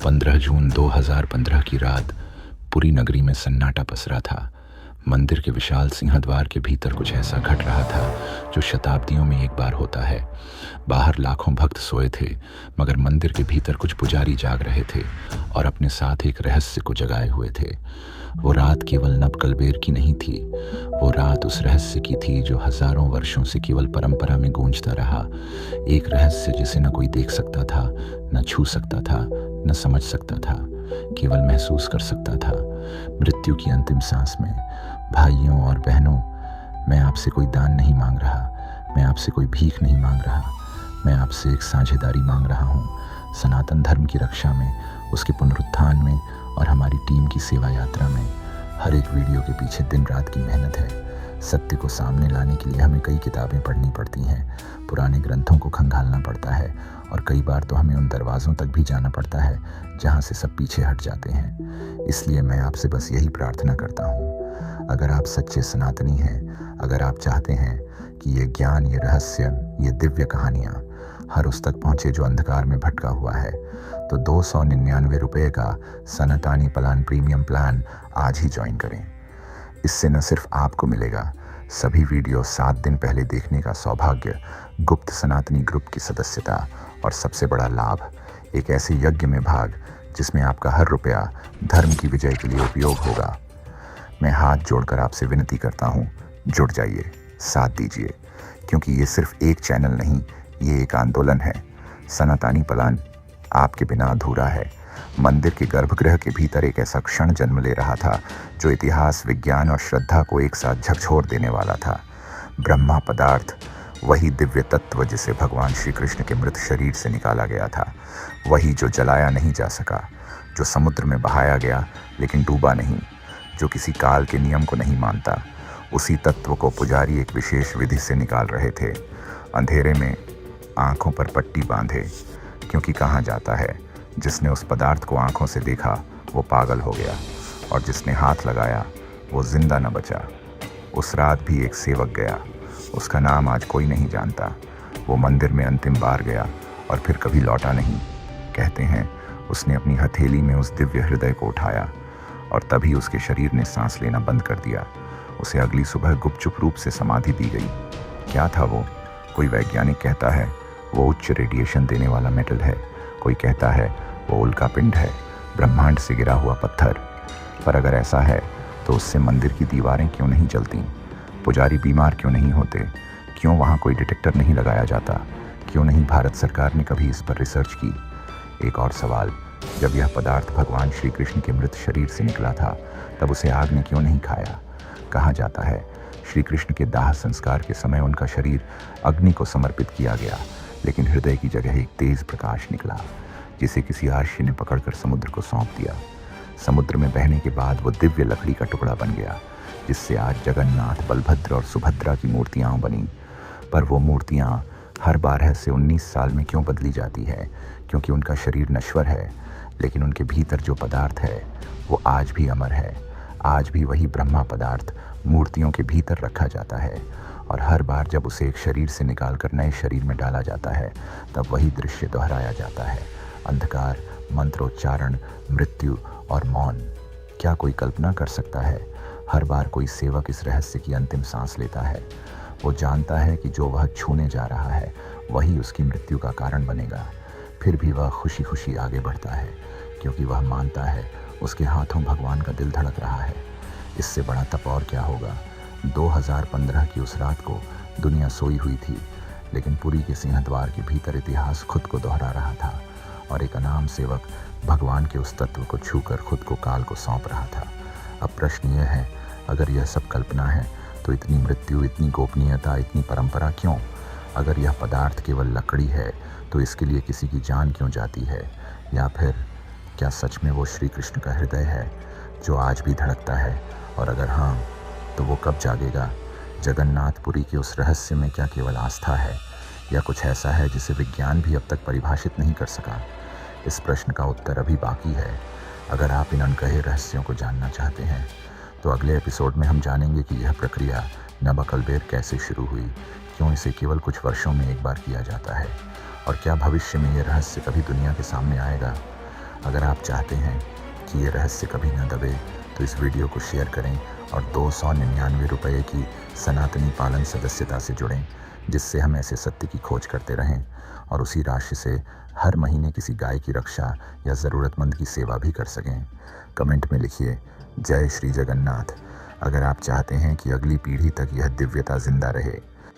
15 जून 2015 की रात पूरी नगरी में सन्नाटा पसरा था। मंदिर के विशाल सिंहद्वार के भीतर कुछ ऐसा घट रहा था जो शताब्दियों में एक बार होता है। बाहर लाखों भक्त सोए थे, मगर मंदिर के भीतर कुछ पुजारी जाग रहे थे और अपने साथ एक रहस्य को जगाए हुए थे। वो रात केवल नब कलबेर की नहीं थी, वो रात उस रहस्य की थी जो हजारों वर्षों से केवल परंपरा में गूंजता रहा। एक रहस्य जिसे न कोई देख सकता था, न छू सकता था, न समझ सकता था, केवल महसूस कर सकता था। मृत्यु की अंतिम सांस में, भाइयों और बहनों, मैं आपसे कोई दान नहीं मांग रहा, मैं आपसे कोई भीख नहीं मांग रहा, मैं आपसे एक साझेदारी मांग रहा हूँ। सनातन धर्म की रक्षा में, उसके पुनरुत्थान में और हमारी टीम की सेवा यात्रा में। हर एक वीडियो के पीछे दिन रात की मेहनत है। सत्य को सामने लाने के लिए हमें कई किताबें पढ़नी पड़ती हैं, पुराने ग्रंथों को खंगालना पड़ता है और कई बार तो हमें उन दरवाज़ों तक भी जाना पड़ता है जहाँ से सब पीछे हट जाते हैं। इसलिए मैं आपसे बस यही प्रार्थना करता हूँ, अगर आप सच्चे सनातनी हैं, अगर आप चाहते हैं कि ये ज्ञान, ये रहस्य, ये दिव्य कहानियाँ हर उस तक पहुँचे जो अंधकार में भटका हुआ है, तो 299 रुपये का सनातनी पलान प्रीमियम प्लान आज ही ज्वाइन करें। इससे न सिर्फ आपको मिलेगा सभी वीडियो 7 दिन पहले देखने का सौभाग्य, गुप्त सनातनी ग्रुप की सदस्यता और सबसे बड़ा लाभ, एक ऐसे यज्ञ में भाग जिसमें आपका हर रुपया धर्म की विजय के लिए उपयोग होगा। मैं हाथ जोड़कर आपसे विनती करता हूँ, जुड़ जाइए, साथ दीजिए, क्योंकि ये सिर्फ एक चैनल नहीं, ये एक आंदोलन है। सनातनी पलान आपके बिना अधूरा है। मंदिर के गर्भगृह के भीतर एक ऐसा क्षण जन्म ले रहा था जो इतिहास, विज्ञान और श्रद्धा को एक साथ झकझोर देने वाला था। ब्रह्मा पदार्थ, वही दिव्य तत्व जिसे भगवान श्री कृष्ण के मृत शरीर से निकाला गया था, वही जो जलाया नहीं जा सका, जो समुद्र में बहाया गया लेकिन डूबा नहीं, जो किसी काल के नियम को नहीं मानता, उसी तत्व को पुजारी एक विशेष विधि से निकाल रहे थे। अंधेरे में आंखों पर पट्टी बांधे, क्योंकि कहा जाता है जिसने उस पदार्थ को आंखों से देखा वो पागल हो गया और जिसने हाथ लगाया वो जिंदा न बचा। उस रात भी एक सेवक गया, उसका नाम आज कोई नहीं जानता। वो मंदिर में अंतिम बार गया और फिर कभी लौटा नहीं। कहते हैं उसने अपनी हथेली में उस दिव्य हृदय को उठाया और तभी उसके शरीर ने सांस लेना बंद कर दिया। उसे अगली सुबह गुपचुप रूप से समाधि दी गई। क्या था वो? कोई वैज्ञानिक कहता है वो उच्च रेडिएशन देने वाला मेटल है, कोई कहता है वो उल्का पिंड है, ब्रह्मांड से गिरा हुआ पत्थर। पर अगर ऐसा है तो उससे मंदिर की दीवारें क्यों नहीं जलती? पुजारी बीमार क्यों नहीं होते? क्यों वहाँ कोई डिटेक्टर नहीं लगाया जाता? क्यों नहीं भारत सरकार ने कभी इस पर रिसर्च की? एक और सवाल, जब यह पदार्थ भगवान श्री कृष्ण के मृत शरीर से निकला था तब उसे आग ने क्यों नहीं खाया? कहा जाता है श्री कृष्ण के दाह संस्कार के समय उनका शरीर अग्नि को समर्पित किया गया, लेकिन हृदय की जगह एक तेज प्रकाश निकला जिसे किसी आर्षि ने पकड़कर समुद्र को सौंप दिया। समुद्र में बहने के बाद वो दिव्य लकड़ी का टुकड़ा बन गया जिससे आज जगन्नाथ, बलभद्र और सुभद्रा की मूर्तियाँ बनी। पर वो मूर्तियाँ हर 12 से 19 साल में क्यों बदली जाती है? क्योंकि उनका शरीर नश्वर है, लेकिन उनके भीतर जो पदार्थ है वो आज भी अमर है। आज भी वही ब्रह्मा पदार्थ मूर्तियों के भीतर रखा जाता है और हर बार जब उसे एक शरीर से निकालकर नए शरीर में डाला जाता है तब वही दृश्य दोहराया जाता है। अंधकार, मंत्रोच्चारण, मृत्यु और मौन। क्या कोई कल्पना कर सकता है? हर बार कोई सेवक इस रहस्य की अंतिम सांस लेता है। वो जानता है कि जो वह छूने जा रहा है वही उसकी मृत्यु का कारण बनेगा। फिर भी वह खुशी खुशी आगे बढ़ता है, क्योंकि वह मानता है उसके हाथों भगवान का दिल धड़क रहा है। इससे बड़ा तप और क्या होगा? 2015 की उस रात को दुनिया सोई हुई थी, लेकिन पुरी के सिंहद्वार के भीतर इतिहास खुद को दोहरा रहा था और एक अनाम सेवक भगवान के उस तत्व को छूकर खुद को काल को सौंप रहा था। अब प्रश्न यह है, अगर यह सब कल्पना है तो इतनी मृत्यु, इतनी गोपनीयता, इतनी परंपरा क्यों? अगर यह पदार्थ केवल लकड़ी है तो इसके लिए किसी की जान क्यों जाती है? या फिर क्या सच में वो श्री कृष्ण का हृदय है जो आज भी धड़कता है? और अगर हाँ, तो वो कब जागेगा? जगन्नाथपुरी के उस रहस्य में क्या केवल आस्था है या कुछ ऐसा है जिसे विज्ञान भी अब तक परिभाषित नहीं कर सका? इस प्रश्न का उत्तर अभी बाकी है। अगर आप इन अनकहे रहस्यों को जानना चाहते हैं तो अगले एपिसोड में हम जानेंगे कि यह प्रक्रिया नब कलबेर कैसे शुरू हुई, क्यों इसे केवल कुछ वर्षों में एक बार किया जाता है और क्या भविष्य में यह रहस्य कभी दुनिया के सामने आएगा। अगर आप चाहते हैं कि ये रहस्य कभी न दबे तो इस वीडियो को शेयर करें और 299 रुपये की सनातनी पालन सदस्यता से जुड़ें, जिससे हम ऐसे सत्य की खोज करते रहें और उसी राशि से हर महीने किसी गाय की रक्षा या ज़रूरतमंद की सेवा भी कर सकें। कमेंट में लिखिए जय श्री जगन्नाथ। अगर आप चाहते हैं कि अगली पीढ़ी तक यह दिव्यता जिंदा रहे